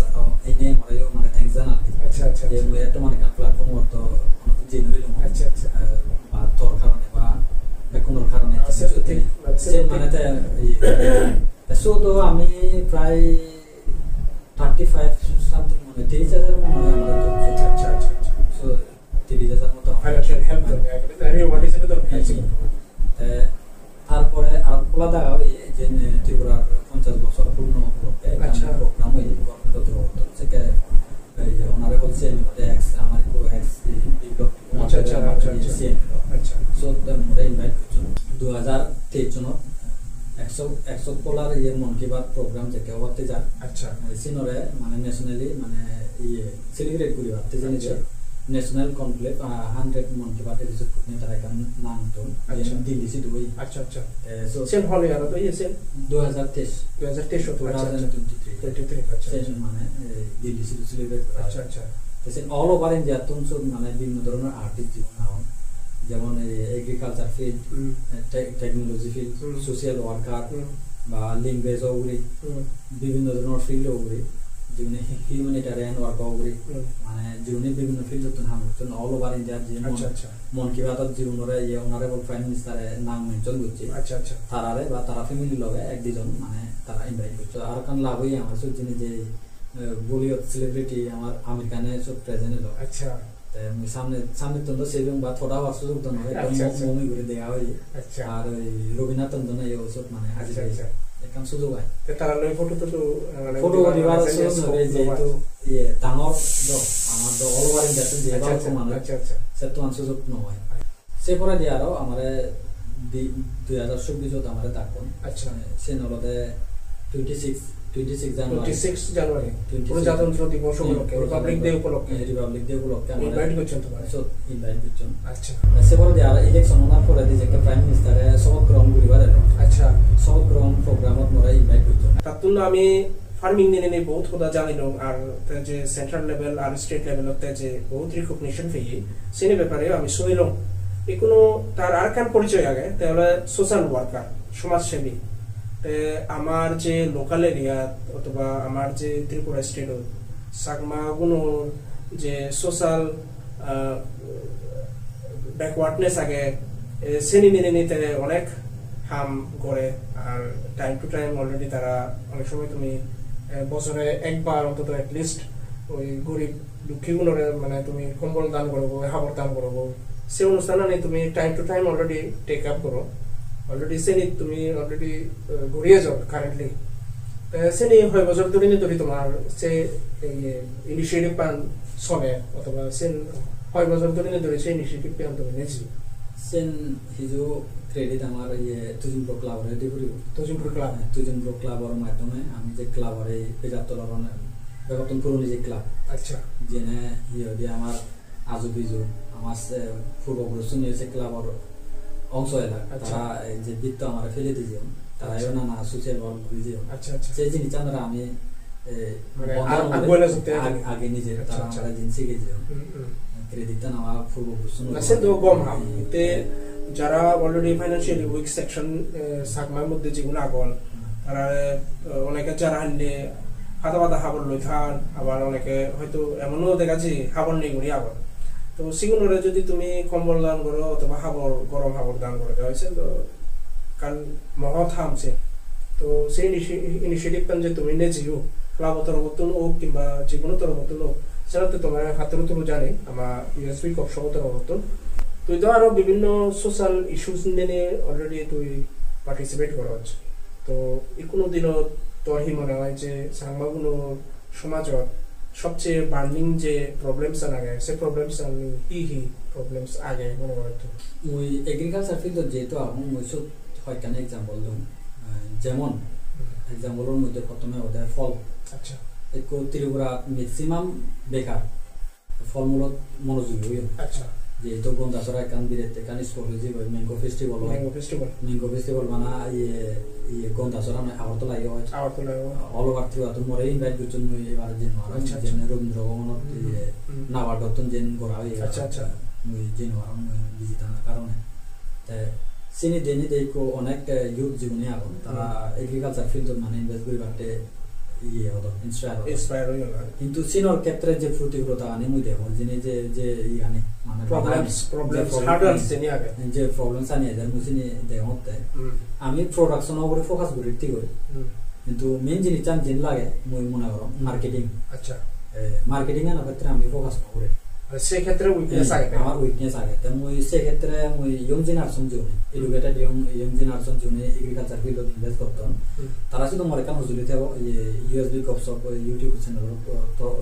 এই নিয়ে মরাইও মানে থ্যাঙ্কস জানাই আচ্ছা আচ্ছা যে মই একটা মানে প্ল্যাটফর্ম তো কোনো জেনে হইলো আচ্ছা আচ্ছা বা তোর কারণে বা কোনো কারণে মানে সো তো আমি প্রায় 35 সামথিং মানে 30,000 মনে হয় আমার তো আচ্ছা আচ্ছা সো 30,000 মতো ফাইনান্সিয়াল হেল্প করে আরে হোয়াট ইজ ইট তারপরে আর খোলা দেখা ওই যে ত্রিপুরার 50 বছর পূর্ণ উপলক্ষে আচ্ছা প্রোগ্রাম ওই গভর্নমেন্ট তো সেকে ওনারে বলছে এক্স আমার কো এক্স বিপ্লব আচ্ছা আচ্ছা আচ্ছা আচ্ছা সো মোরে ইনভাইট করছো 2023 জনত 100 পোলার মন কি বাত প্রোগ্রাম যে কেউ হতে যা আচ্ছা সিনরে মানে ন্যাশনালি মানে সেলিব্রেট করি হতে জানি যে ন্যাশনাল কনক্লেভ 100 মন কি বাত এপিসোড করতে তারা কাম নাম তো দিল্লি সি দুই আচ্ছা আচ্ছা সো সেন হলে আর তো সেন 2023 হতো 2023 আচ্ছা সেন মানে দিল্লি সি সেলিব্রেট আচ্ছা আচ্ছা সেন অল ওভার ইন্ডিয়া তুম সব মানে বিভিন্ন ধরনের আর্টিস্ট জীবন আও যেমন agriculture field technology field social worker বা ল্যাঙ্গুয়েজ ওগুলি বিভিন্ন ধরনের ফিল্ড ওগুলি জীবনে হিউম্যানিটারিয়ান ওয়ার্ক ওগুলি মানে জীবনে বিভিন্ন ফিল্ড হামজন অল ওভার ইন্ডিয়া যে মন কি বাত জীবনরে অনারেবল প্রাইম মিনিস্টার নাম মেনশন করছে আচ্ছা আচ্ছা তারারে বা তারা ফ্যামিলি লগে এক দুজন মানে তারা ইনভাইট করছে আর কারণ লাভ হই আমার সব জিনিস যে বলিউড সেলিব্রিটি আমার আমির খানের সব প্রেজেন্ট হলো আচ্ছা সামনে তো সেভিং বা থোড়া বার সুযোগ তো নয় মমি ঘুরে দেওয়া হয় আর ওই রবীন্দ্রনাথ তন্দন এই ওসব মানে আজ এখন সুযোগ হয় তারা লই ফটো তো মানে ফটো দিবার সুযোগ হবে যেহেতু ডাঙর আমার তো অল ওভার ইন্ডিয়া যে এবার মানে সে তো সুযোগ নয় সে পরে দিয়ে আরো আমার 2024 আমার ডাকুন আচ্ছা সে নলদে 26 জানুয়ারি প্রজাতন্ত্র দিবস উপলক্ষে রিপাবলিক ডে উপলক্ষে ইনভাইট করছেন তোমার ইনভাইট করছেন আচ্ছা সেপরে দিয়ে আর ইলেকশন ওনার পরে দিয়ে যে প্রাইম মিনিস্টারে শপথ গ্রহণ করিবার আচ্ছা শপথ গ্রহণ প্রোগ্রামত মোরা ইনভাইট করছেন তাতুন আমি ফার্মিং নিয়ে বহুত কথা জানিলাম আর যে সেন্ট্রাল লেভেল আর স্টেট লেভেলতে যে বহুত রিকগনিশন পেয়ে সেই ব্যাপারে আমি শুনিলাম এখনো তার আর কান পরিচয় আগে তাহলে সোশ্যাল ওয়ার্কার সমাজসেবী আমার যে লোকাল এরিয়া অথবা আমার যে ত্রিপুরা স্টেট সাগমা গুনো যে সোশ্যাল ব্যাকওয়ার্ডনেস আগে শ্রেণী মেনে নিতে অনেক হাম করে আর টাইম টু টাইম অলরেডি তারা অনেক সময় তুমি বছরে একবার অন্তত অ্যাটলিস্ট ওই গরিব দুঃখীগুলোর মানে তুমি কম্বল দান করবো খাবার দান করবো সে অনুষ্ঠানে তুমি time to time already take up করো অলরেডি সেনি তুমি অলরেডি ঘুরিয়ে যাও কারেন্টলি সেনি 6 বছর ধরে তোমার সে ইনিশিয়েটিভ পান চলে অথবা সেন 6 বছর ধরে সেই ইনিশিয়েটিভ পান তুমি নিয়েছি সেন হিজো ক্রেডিট আমার তুজিমপ্রো ক্লাবরে দি করিব তুজিমপ্রো ক্লাবর মাধ্যমে আমি যে ক্লাবরে পেজাতলার বেগতন পুরনো যে ক্লাব আচ্ছা যেনে দিয়ে আমার আজুবিজু আমার পূর্বপুরুষ নিয়েছে ক্লাবর অংশ এলাকা তারা যে বৃত্ত আমার ফেলে দিয়ে তারাও নানা সোশ্যাল ওয়ার্ক করে দিয়ে আচ্ছা আচ্ছা সেই জিনিস আমরা আমি আগে নিজে তারা আমরা জিনিস শিখে যে ক্রেডিটটা নেওয়া পূর্বপুরুষ যারা অলরেডি ফাইন্যান্সিয়ালি উইক সেকশন সাগমার মধ্যে যেগুলো আগল তারা অনেকে যারা হারলে হাতা পাতা খাবার লই খান আবার অনেকে হয়তো এমনও দেখা যায় খাবার নেই করি আবার তো সেগুলোরে যদি তুমি কম্বল দান করো অথবা খাবার গরম খাবার দান করে দেওয়া হয়েছে তো কারণ মহৎ হামছে তো সেই ইনিশিয়েটিভ কান যে তুমি নেজিও ক্লাব তরফতন হোক কিংবা যে কোনো তরফতন হোক সেটা তো তোমার হাতের তো জানি আমার ইউএসবি কপসহ তরফতন তুই তো আরো বিভিন্ন সোশ্যাল ইস্যুস নিয়ে অলরেডি তুই পার্টিসিপেট করা হচ্ছে তো কোনো দিনও তোর হি মনে হয় যে সাংবাগুলো সমাজত সবচেয়ে বার্নিং যে প্রবলেমস আগে সে প্রবলেমস আমি হি প্রবলেমস আগে মনে হয় তো মুই এগ্রিকালচার ফিল্ডত যেহেতু আহোঁ মুই সব হয়খানে এক্সাম্পল দিম যেমন এক্সাম্পলের মধ্যে প্রথমে ওদের ফল আচ্ছা একটু ত্রিপুরা ম্যাক্সিমাম বেকার ফলমূলত মনোযোগী হইও আচ্ছা যেহেতু গন্ধাচরা একান বিরেতে একান স্কোলজি হয় ম্যাঙ্গো ফেস্টিভ্যাল মানে ইয়ে গন্ধাচরা নয় আগরতলা ইয়ে হয় অল ওভার ত্রিপুরা মরে ইনভাইট করছেন মুই এবার যেন যেন রবীন্দ্র ভবনত নাবার্ডতন যেন করা হয় আচ্ছা মুই যেন মুই ভিজিট আনার কারণে চিনি দেনি দেখো অনেক ইউথ জীবনে আগুন তারা এগ্রিকালচার ফিল্ডত মানে ইনভেস্ট করি বাটে ইয়ে হতো ইন্সপায়ার হই কিন্তু চীনের ক্ষেত্রে যে প্রতিকূলতা আনি মুই দেখো যে ইয়ানি মানে প্রবলেমস হার্ডলস যেনি আগে যে প্রবলেমস আনি এদের মুছিনি দেখতে আমি প্রোডাকশন উপরে ফোকাস করি ঠিক হয় কিন্তু মেইন জিনিস যেন লাগে মুই মনে করো মার্কেটিং আচ্ছা মার্কেটিং এর ক্ষেত্রে আমি ফোকাস করি সেই ক্ষেত্রে উইকনেস আগে আমার উইকনেস আগে তো মুই সেই ক্ষেত্রে মুই ইয়ং জেনারেশন জুনে এডুকেটেড ইয়ং জেনারেশন জুনে এগ্রিকালচার ফিল্ডত ইনভেস্ট করতাম তারা শুধু মরে কান হুজুরিতে ইউএসবি গপসপ ইউটিউব চ্যানেল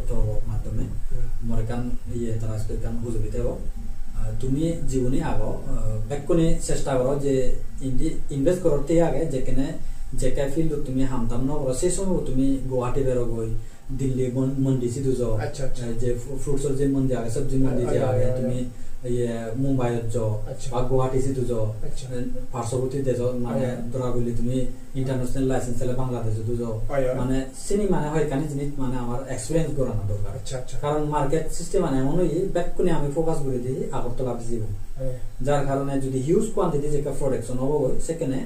তো মাধ্যমে মরে কান ইয়ে তারা শুধু কান হুজুরিতে তুমি জীবনে আগো বেকনে চেষ্টা করো যে ইনভেস্ট করতে আগে যেখানে যে ফিল্ডত তুমি হামতাম ন সেই সময় তুমি গুয়াহাটি বেরো গই দিল্লি মন্ডি সিধু যাও যে ফ্রুটসর যে মন্ডি আগে সবজি মন্ডি যে আগে তুমি মুম্বাইত যাও বা গুয়াহাটি সিধু যাও পার্শ্ববর্তী দেশ মানে ধরা গলি তুমি ইন্টারন্যাশনাল লাইসেন্স চাইলে বাংলাদেশে যাও মানে চিনি মানে হয় কানি জিনিস মানে আমার এক্সপিরিয়েন্স করানো দরকার কারণ মার্কেট সিস্টেম মানে এমন ব্যাক করে আমি ফোকাস করে দিই আগরতলা বিজিব যার কারণে যদি হিউজ কোয়ান্টিটি যে প্রোডাকশন হবো সেখানে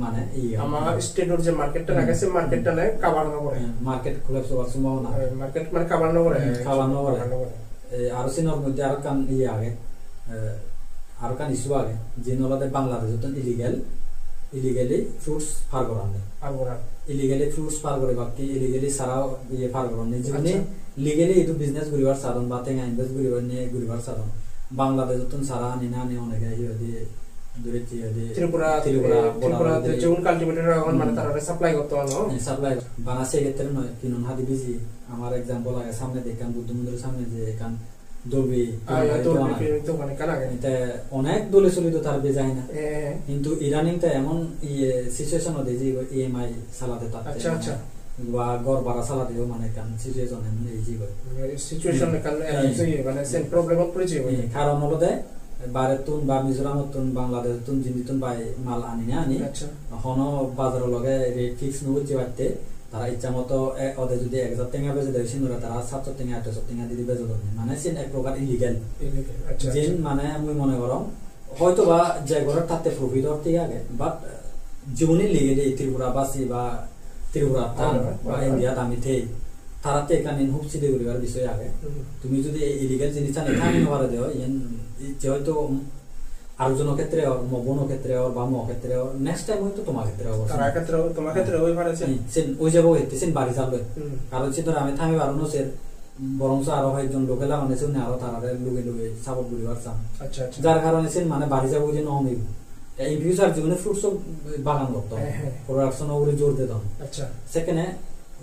মানে আমার স্টেটর যে মার্কেটটা লাগাছে মার্কেটটা নাই কভার না করে মার্কেট কোলাপস হওয়ার সম্ভাবনা মার্কেট মানে কভার না করে আর সিনর মধ্যে আর কান আগে আর কান ইস্যু আগে যে নলাতে বাংলাদেশে তো ইলিগালি ফ্রুটস ফার করান ইলিগালি ফ্রুটস ফার করে বাকি ইলিগালি সারা ফার করান জীবনে লিগালি এই বিজনেস করিবার সাধন বা তেঙ্গা ইনভেস্ট করিবার নিয়ে করিবার সাধন বাংলাদেশে তো সারা নিনা নিয়ে অনেকে দিয়ে ত্রিপুরা যেমন কাল্টিভেটর এখন মানে তারা সাপ্লাই করতে হলো সাপ্লাই বানাসে ক্ষেত্রে নয় কিনুন হাদি বিজি আমার এক্সাম্পল আগে সামনে দেখলাম বুদ্ধ মন্দিরের সামনে যে এখান দলবি অনেক দলে চলিত তার বেজায় না কিন্তু ইরানিংটা এমন সিচুয়েশন হতে যে ইএমআই চালাতে তার বা গড় ভাড়া চালাতেও মানে কারণ সিচুয়েশন এমন এই যে সিচুয়েশন মানে সেম প্রবলেমত পড়েছে কারণ হলো দে ভারতন বা মিজোরামতন বাংলাদেশতন জিনিতন বাই মাল আনি না আনি হন বাজারের লগে রেট ফিক্স নউছে বাড়তে তারা ইচ্ছা মতো ওদের যদি 1000 টাকা বেচে দেয় সিনুরা তারা 700 টাকা 800 টাকা দিয়ে বেচে দেয় মানে সিন এক প্রকার ইলিগাল যেন মানে আমি মনে করো হয়তো বা যে ঘরের তাতে প্রফিট হতে আগে বাট জীবনে লিগে যে ত্রিপুরাবাসী বা ত্রিপুরা বা ইন্ডিয়া দামিতে তারাতে এখানে হুপসিদে করিবার বিষয় আগে তুমি যদি ইলিগাল জিনিসটা নেখানি হওয়ারে দেও হয়তো আরেকজনের ক্ষেত্রে মবনের ক্ষেত্রে বা মো ক্ষেত্রে নেক্সট টাইম হয়তো তোমার ক্ষেত্রে তোমার ক্ষেত্রে ওই পারেছে ওই যাবো সেন বাড়ি যাবে কারণ সে ধর আমি থামি পারো না সে বরঞ্চ আরো একজন লোকেলা মানে সে আরো তারা লুগে লুগে সাপোর্ট করি পারতাম যার কারণে সে মানে বাড়ি যাবো যে নহমিব ইন ফিউচার জীবনে ফ্রুটস বাগান করতাম প্রোডাকশন উপরে জোর দিতাম সেখানে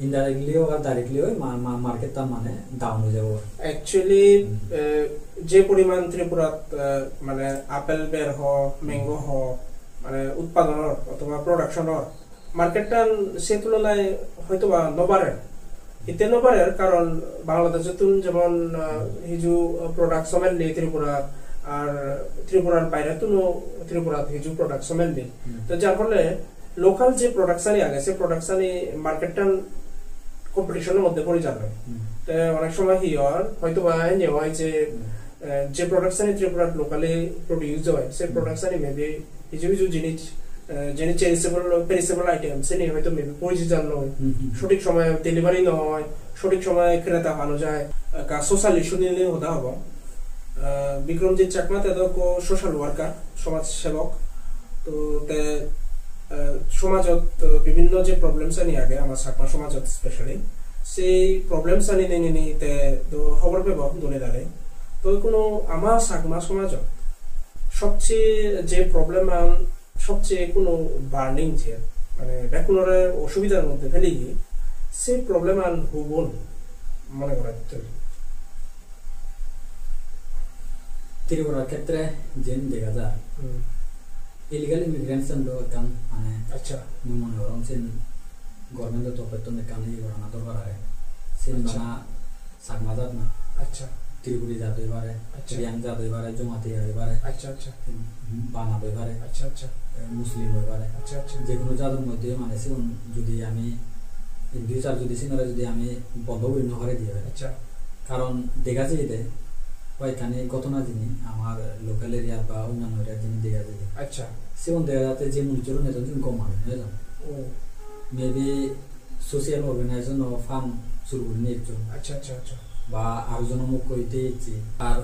ইনডাইরেক্টলি আর ডাইরেক্টলি মার্কেট তার মানে ডাউন হয়ে যাব অ্যাকচুয়ালি যে পরিমাণ ত্রিপুরাত মানে আপেল বের হ ম্যাঙ্গো হ মানে উৎপাদনের অথবা প্রোডাকশনের মার্কেটটা সে তুলনায় হয়তো বা নবাড়ে এতে নবাড়ের কারণ বাংলাদেশে যেমন হিজু প্রোডাকশন মেনলি ত্রিপুরা আর ত্রিপুরার বাইরে তো ত্রিপুরাত হিজু প্রোডাকশন মেনলি তো যার ফলে লোকাল যে প্রোডাকশনই আগে সে প্রোডাকশনই মার্কেটটা কম্পিটিশনের মধ্যে পড়ে যাবে তো অনেক সময় কি হয় হয়তো বা হয় যে প্রোডাকশনই ত্রিপুরার লোকালি প্রডিউস হয় সেই প্রোডাকশনই মেবি কিছু কিছু জিনিস যিনি পেরিসেবল আইটেম সে নিয়ে হয়তো মেবি পরিচিত নয় সঠিক সময়ে ডেলিভারি নয় সঠিক সময়ে ক্রেতা ভালো যায় সোশ্যাল ইস্যু নিয়ে হতে হবে বিক্রমজিৎ চাকমা তেদক সোশ্যাল ওয়ার্কার সমাজ সেবক তো সমাজত বিভিন্ন যে প্রবলেমস আনি আগে আমার সাকমা সমাজত স্পেশালি সেই প্রবলেমস আনি নিতে তো খবর পেব দলে দাঁড়ে তো কোনো আমার সাকমা সমাজত সবচেয়ে যে প্রবলেম সবচেয়ে কোনো বার্নিং যে মানে বেকুনরে অসুবিধার মধ্যে ফেলে গিয়ে সেই প্রবলেম আন হুবন মনে করা ত্রিপুরার ক্ষেত্রে যেন দেখা যায় ইলিগাল ইমিগ্রেশন তো কাম মানে আচ্ছা মুই মনে করম সেন গভর্নমেন্ট তো পেতন কাম ই করা না দরকার আছে সেন বানা সাকমাজাত না আচ্ছা ত্রিপুরি জাত হইবারে আচ্ছা রিয়াং জাত হইবারে জমাতি হইবারে আচ্ছা আচ্ছা বাঙাল হইবারে আচ্ছা আচ্ছা মুসলিম হইবারে আচ্ছা আচ্ছা যে কোনো জাতের মধ্যে মানে সেন যদি আমি ইন ফিউচার যদি সিনারে যদি আমি বন্ধ করে নহরে দিয়ে আচ্ছা কারণ দেখা যায় যে ওইখানে ঘটনা যিনি আমার লোকাল এরিয়া বা অন্যান্য এরিয়ার যিনি দেখা যায় আচ্ছা সেমন দেখা যাতে যে মূলচরণ এজন কম মানুষ হয়ে যান ও মেবি সোশিয়াল অর্গানাইজেশন ফার্ম শুরু করে নিয়ে একজন আচ্ছা আচ্ছা আচ্ছা বা আরোজন মুখ কইতে ইচ্ছি আর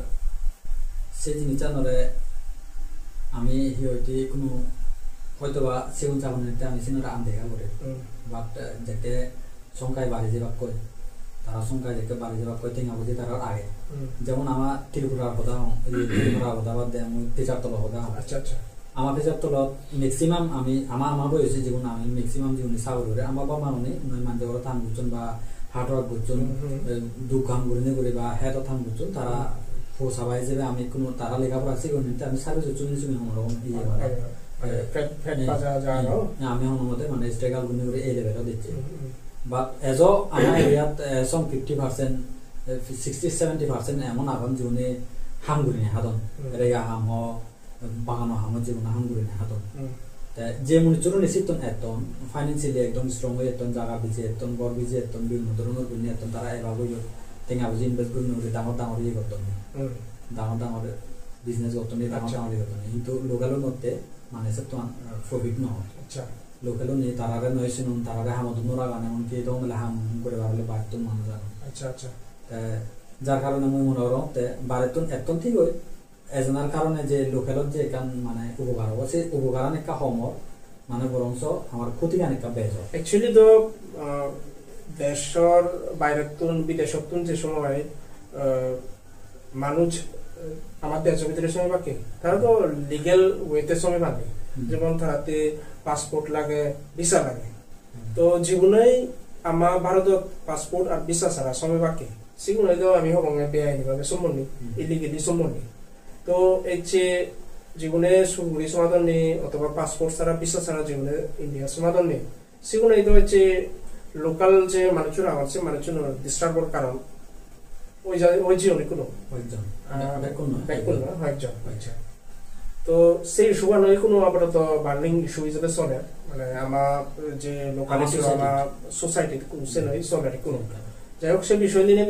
সে জিনিসটা নরে আমি হইতে কোনো হয়তো বা সেগুন চালানিতে আমি সিনারা আন দেখা করে বাট যাকে সংখ্যায় বাড়ি যাবার কয় তারা সংখ্যায় যাকে বাড়ি যাবার কয় টেঙা বুঝি তারা আগে যেমন আমার ত্রিপুরার কথা ত্রিপুরার কথা বাদ দিয়ে আমি টিচার তলা কথা আচ্ছা আচ্ছা আমার টিচার তলত ম্যাক্সিমাম আমি আমার বয়সে জীবন আমি ম্যাক্সিমাম জীবনে চাউল করে আমার বাবা মানুষ নয় মানতে ওরা থান বুঝছেন বা হার্ড ওয়ার্ক করছেন দুঃখ ঘাম করে করে বা হেড থান বুঝছেন তারা ফোসাবাই যাবে আমি কোনো তারা লেখাপড়া আছে কোনো আমি সার্ভিস হচ্ছে আমার ইয়ে আমি অনুমতে মানে স্ট্রাগল গুণ করে এই লেভেলও দিচ্ছি বাট এজ আমার এরিয়াত সম 50% 60-70% এমন আগাম জীবনে হাম ঘুরি নে হাতন রেগা হাম হ বাগানো হাম জীবনে হাম ঘুরি নে হাতন যে মনুষ্যর নিশ্চিতন এতন ফাইন্যান্সিয়ালি একদম স্ট্রং হয়ে এতন জায়গা বিজে এতন বর বিজে এতন বিভিন্ন ধরনের গুণে এতন তারা এভাবে টেঙা বুঝে ইনভেস্ট করে নিয়ে ডাঙর ডাঙর ইয়ে করতেন ডাঙর ডাঙর বিজনেস করতেন ডাঙর ডাঙর ইয়ে করতেন কিন্তু লোকালের মধ্যে মানে সব তোমার প্রফিট নহয় আচ্ছা লোকালও নেই তারারে নয় শুনুন তারারে হামদ নোরা গান এমনকি এটাও মেলে হাম করে বাড়লে বাড়তুন মানুষ জানো আচ্ছা আচ্ছা যার কারণে মই মনে করো বাড়িতুন একদম ঠিক হয় এজনার কারণে যে লোকালত যে একান মানে উপকার হবো সেই উপকার একটা সমর মানে বরংশ আমার ক্ষতি অনেকটা বেশ হয় অ্যাকচুয়ালি তো দেশের বাইরেতুন বিদেশতুন যে সময় মানুষ আমার দেশের ভিতরে সময় বাকি তারা তো লিগেল ওয়েতে সময় বাকি যেমন তারাতে পাসপোর্ট লাগে ভিসা লাগে তো জীবনেই আমার ভারতত পাসপোর্ট আর ভিসা ছাড়া সময় বাকি সেগুলো তো আমি হবঙ্গে বেআইনি ভাবে সম্বন্ধী ইলিগেলি সম্বন্ধী তো এই যে জীবনে সুগুড়ি সমাধান নেই অথবা পাসপোর্ট ছাড়া ভিসা ছাড়া জীবনে ইন্ডিয়ার সমাধান নেই সেগুলো এই তো হচ্ছে লোকাল যে মানুষের আমার সে মানুষের ডিস্টার্বর কারণ ওই যে অনেক কোনো তো সেই ইস্যু নয় কোনো আপাতত বার্নিং ইস্যু হিসেবে চলে মানে আমার যে লোকালিটি আমার সোসাইটি সে নয় চলে কোনো যাই হোক সে বিষয় নিয়ে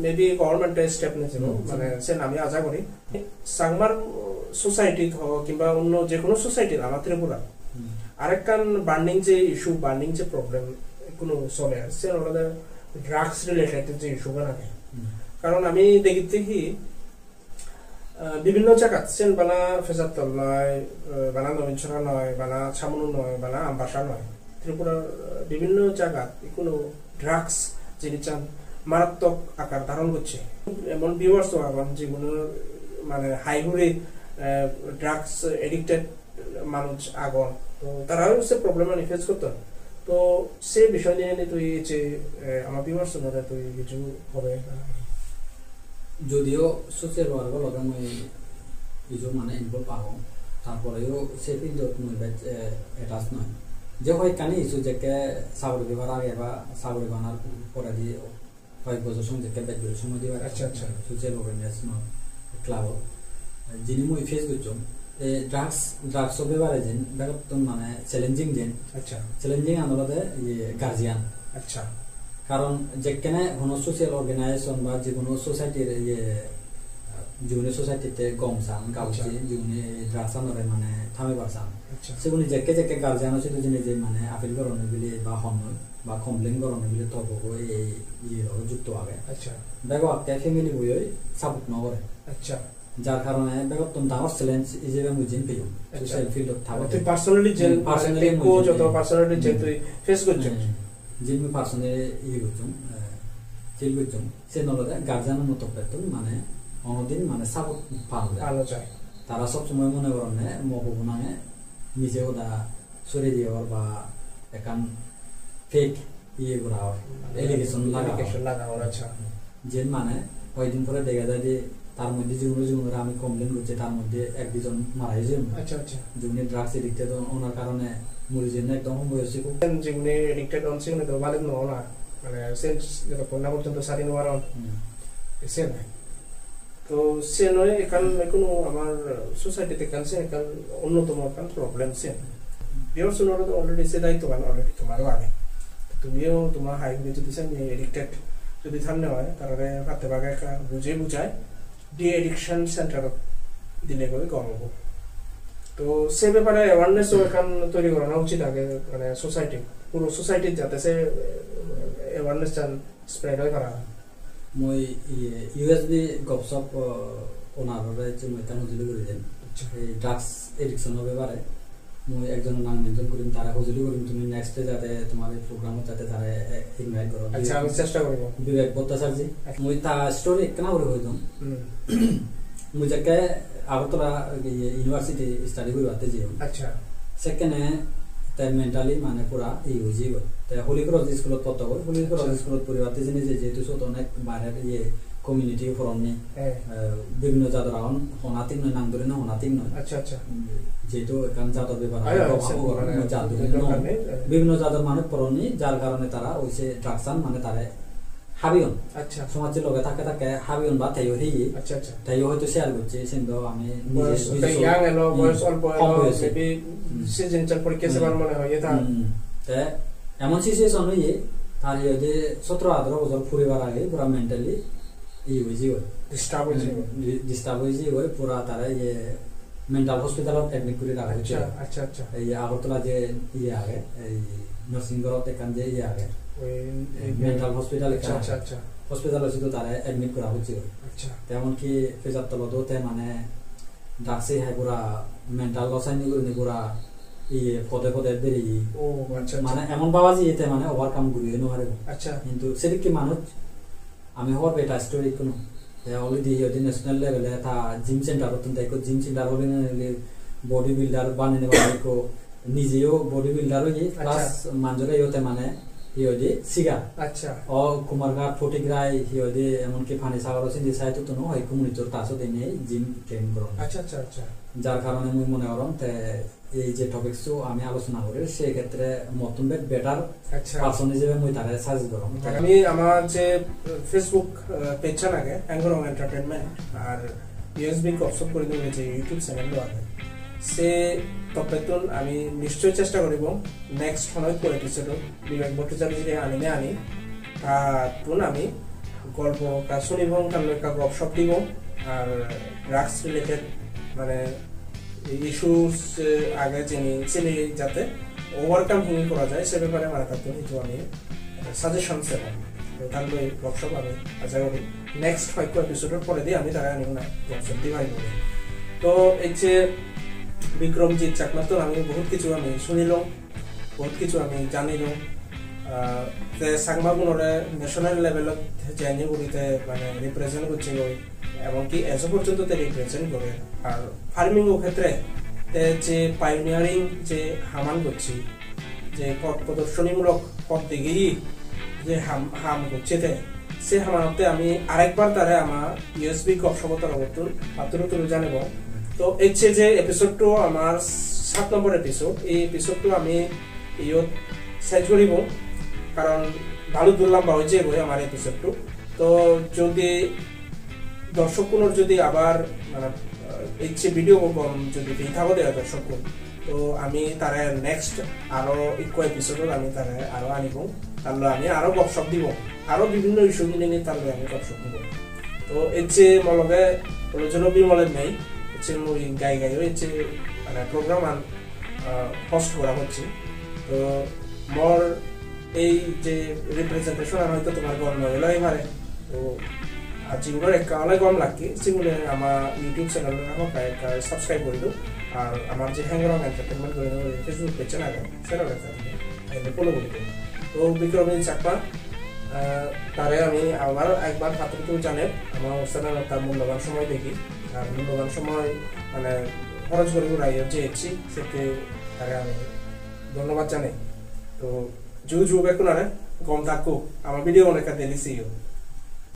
মেবি গভর্নমেন্ট স্টেপ নিয়েছিল মানে সে আমি আশা করি সাংমার সোসাইটি হোক কিংবা অন্য যে কোনো সোসাইটির আমার ত্রিপুরা আরেকখান বার্নিং যে ইস্যু বার্নিং যে প্রবলেম কোনো চলে সে আমাদের ড্রাগস রিলেটেড যে ইস্যুটা থাকে কারণ আমি দেখি কি বিভিন্ন জায়গা সেন বানা ফেজাতল নয় বানা নবীনছড়া নয় বানা ছামনু নয় বানা আমবাসা নয় ত্রিপুরার বিভিন্ন জায়গা কোনো ড্রাগস জিনিস মারাত্মক আকার ধারণ করছে এমন ভিউয়ার্স আগান যেগুলো মানে হাইহুড়ি ড্রাগস এডিক্টেড মানুষ আগন তো তারাও সে প্রবলেম ফেস করতেন তো সে বিষয় নিয়ে তুই যে আমার ভিউয়ার্স মধ্যে তুই কিছু হবে যদিও সোশ্যাল ওয়ার্কের লগে মই কিছু মানে ইনভলভ আহো তারপরেও সে ফিল্ডত মই এটাচ নয় যে হয় কানি ইস্যু যেকে চাকরি বিভার আগে বা চাকরি বানার পরে দিয়ে কয়েক বছর সঙ্গে যেকে বেতনের সময় দিয়ে আচ্ছা আচ্ছা সোশ্যাল অর্গানাইজেশন ক্লাবত যিনি মই ফেস করছম ড্রাগস ব্যাপারে যেন ব্যাপার মানে চ্যালেঞ্জিং যেন আচ্ছা চ্যালেঞ্জিং আন্দোলনে গার্জিয়ান আচ্ছা কারণ যেখানে কোনো সোশ্যাল অর্গানাইজেশন বা যে কোনো সোসাইটির জীবনে সোসাইটিতে গম চান গাউছি জীবনে ড্রাগসানরে মানে থামে পারছান সেগুলি যেকে যেকে গার্জিয়ান আছে দুজনে যে মানে আপিল করণে বিলি বা হনয় বা কমপ্লেন করণে বিলি তব এই যুক্ত আগে আচ্ছা দেখো আগে ফ্যামিলি বই সাপোর্ট নকরে আচ্ছা যার কারণে বেগম ডাঙর চ্যালেঞ্জ হিসেবে মুজিন পেও সোশ্যাল ফিল্ডত থাকো তুই পার্সোনালি যে কো যত পার্সোনালি যে তুই ফেস করছিস যে মুই পার্সোনালি করছুম ফিল করছুম সে নলদে গার্জিয়ানের মতো পেতুম মানে অনদিন মানে সাপোর্ট পালো যায় তারা সব সময় মনে করেন মহবুনাঙে নিজে ওটা সরে দিয়ে বা একান ফেক করা হয় এলিগেশন লাগা আচ্ছা যে মানে কয়েকদিন পরে দেখা যায় যে তার মধ্যে যেগুলো আমি কমপ্লেন করছি তার মধ্যে এক দুজন মারাই যান আচ্ছা আচ্ছা যেগুলি ড্রাগস এডিক্টেড ওনার কারণে মরে জন্য একদম বয়সী যেগুলি এডিক্টেড অনছে তো ভালো না মানে সেন্স যেটা পূর্ণ পর্যন্ত স্বাধীন হওয়ার সে নাই তো সে নয় এখান কোনো আমার সোসাইটিতে কানছে এখান অন্যতম এখান প্রবলেম সে বিয়ার শুনার তো অলরেডি সে দায়িত্ব কারণ অলরেডি তোমারও আগে তুমিও তোমার হাইগুলি যদি চাই এডিক্টেড যদি থামনে হয় তাহলে হাতে বাগে বুঝায় ডি এডিকশন সেন্টার দিলে করে কম হবো তো সে ব্যাপারে অ্যাওয়ারনেসও এখান তৈরি করানো উচিত আগে মানে সোসাইটি পুরো সোসাইটির যাতে সে অ্যাওয়ারনেস স্প্রেড হয় করা মই ইউএসবি গপসপ ওনারে যে মই তার হুজুরি করে দেন এই ড্রাগস এডিকশনের ব্যাপারে মই একজনের নাম মেনশন করিম তারা হুজুরি করিম তুমি নেক্সট যাতে তোমার এই প্রোগ্রামে যাতে তারা ইনভাইট করো আচ্ছা আমি চেষ্টা করব বিবেক ভট্টাচার্য মই তা স্টোরি কেনা করে হইতাম মই যাকে আগতলা ইউনিভার্সিটি স্টাডি করে আতে যাই আচ্ছা সেকেন্ডে তাই মেন্টালি মানে পুরা এই হয়ে যাবে তাই হোলি ক্রস স্কুলত পড়তে হয় হোলি ক্রস স্কুলত পরিবারতে জিনিস যেহেতু সত অনেক বাইরের ইয়ে কমিউনিটি ফরমনি বিভিন্ন জাদর আহন হনাতিক নয় নাম ধরে না হনাতিক নয় আচ্ছা আচ্ছা যেহেতু এখান জাদর ব্যাপার বিভিন্ন জাদর মানুষ পরনি যার কারণে তারা ওইসে ড্রাগসান মানে তারা হাবিয়ন আচ্ছা সমাজের লগে থাকে থাকে হাবিয়ন বা তাইও হেই আচ্ছা আচ্ছা তাইও হয়তো শেয়ার করছে সেন্দ আমি নিজে ইয়াং এলো বয়স অল্প এলো মেবি সিজনচাল পরীক্ষা সেবার মনে হয় এটা তে এমন সিচুয়েশন হইয়ে তার যে 17-18 বছর পরিবার আগে পুরা মেন্টালি এই হইছে ডিস্টার্ব হইছে ওই পুরা তারা ইয়ে মেন্টাল হসপিটালত এডমিট করে রাখা হয়েছে আচ্ছা আচ্ছা এই আগরতলা যে ইয়ে আগে এই নরসিংগড়ত এখান যে ইয়ে আগে মেন্টাল হসপিটাল আচ্ছা আচ্ছা হসপিটাল আছে তো তারা এডমিট করা হচ্ছে আচ্ছা তেমন কি ফেজার তলতে মানে ডাকছে হ্যাঁ পুরা মেন্টাল লসাইনি করে পুরা ইয়ে পদে পদে বেরিয়ে ও আচ্ছা মানে এমন বাবা যে এতে মানে ওভারকাম করিয়ে নো হারে আচ্ছা কিন্তু সেদিকে মানুষ আমি হওয়ার বেটা স্টোরি কোনো অলরেডি ইয়ে ন্যাশনাল লেভেলে তা জিম সেন্টার হতো তাই জিম সেন্টার হলে বডি বিল্ডার বানিয়ে নেওয়া নিজেও বডি বিল্ডার হয়ে প্লাস মানুষরা ইয়েতে মানে ইয়ে সিগা আচ্ছা ও কুমারঘাট ফটিকরাই ইয়ে এমনকি ফানি সাগর আছে যে সাইতো তো নয় কমিউনিটির তাসও দেনে জিম ট্রেনিং করো আচ্ছা আচ্ছা আচ্ছা যার কারণে আমি মনে করম তে এই যে টপিকসও আমি আলোচনা করি সেই ক্ষেত্রে মতন বেটার পারসন হিসেবে মই তারে সাজেস্ট করম আমি আমার যে ফেসবুক পেজ আগে অ্যাঙ্গরং এন্টারটেইনমেন্ট আর ইউএসবি গপসপ করে দেব যে ইউটিউব চ্যানেল আছে সে তপেতন আমি নিশ্চয় চেষ্টা করিব নেক্সট সময় পরে এপিসোড বিবেক ভট্টাচার্য আনি তুন আমি গল্প কা শুনিব কারণ একটা গপসপ দিব আর ড্রাগস রিলেটেড মানে ইস্যুস আগে চিনি যাতে ওভারকাম করা যায় সে ব্যাপারে মানে তার কিন্তু আমি সাজেশন সেলাম তাহলে গপসপ আমি আশা করি নেক্সট হয়তো এপিসোডের পরে দিয়ে আমি তারা আনিব না গপসপ দিয়ে ভাই তো এই যে বিক্রমজিৎ চাকমা তো আমি বহুত কিছু আমি শুনিলাম বহুত কিছু আমি জানিলাম যে সাংবাগুণরে ন্যাশনাল লেভেলত জানি বলিতে মানে রিপ্রেজেন্ট করছে এমনকি এজো পর্যন্ত রিপ্রেজেন্ট করে আর ফার্মিং ক্ষেত্রে যে পাইনিয়ারিং যে হামান করছি যে পথ প্রদর্শনীমূলক পথ দিকেই যে হাম করছে সে হামানতে আমি আরেকবার তারে আমার ইউএসবি গপসপতার অবতন মাত্র তুমি জানিব তো এই যে এপিসোডটো আমার 7 নম্বর এপিসোড এই এপিসোডটো আমি ইয়ত সেট করিব কারণ ভালো দুর্লভ হয়েছে বই আমার এপিসোডটো তো যদি দর্শকগুলোর যদি আবার মানে এই যে ভিডিও যদি দেখাবো দেয় দর্শকগুলো তো আমি তারা নেক্সট আরো ইকো এপিসোডত আমি তারা আরো আনিব তাহলে আমি আরো গপসপ দিব আরো বিভিন্ন ইস্যু নিয়ে তাহলে আমি গপসপ দিব তো এই যে মলগে প্রয়োজনবী মলে নেই হচ্ছে মই গাইও হচ্ছে মানে প্রোগ্রাম হোস্ট করা হচ্ছে তো মোর এই যে রিপ্রেজেন্টেশন হয়তো তোমার গণ এলো এবারে তো আর যেগুলোর একাউন্টে কম লাগে সেগুলো আমার ইউটিউব চ্যানেল সাবস্ক্রাইব করে দিও আর আমার যে হ্যাঙ্গার অন এন্টারটেনমেন্ট করে ফেসবুক পেজে না সেটা দেখা দিবে ফলো করে দিও তো বিক্রমী চাকমা তারে আমি আবার একবার হাতে কেউ জানে আমার অবস্থাটা তার মূল্যবান সময় দেখি আর মূল্যবান সময় মানে খরচ করে যে এসেছি সেটা তাকে আমি ধন্যবাদ জানাই তো জু জু বেকুনারে গম থাকুক আমার ভিডিও অনেক দিয়েছি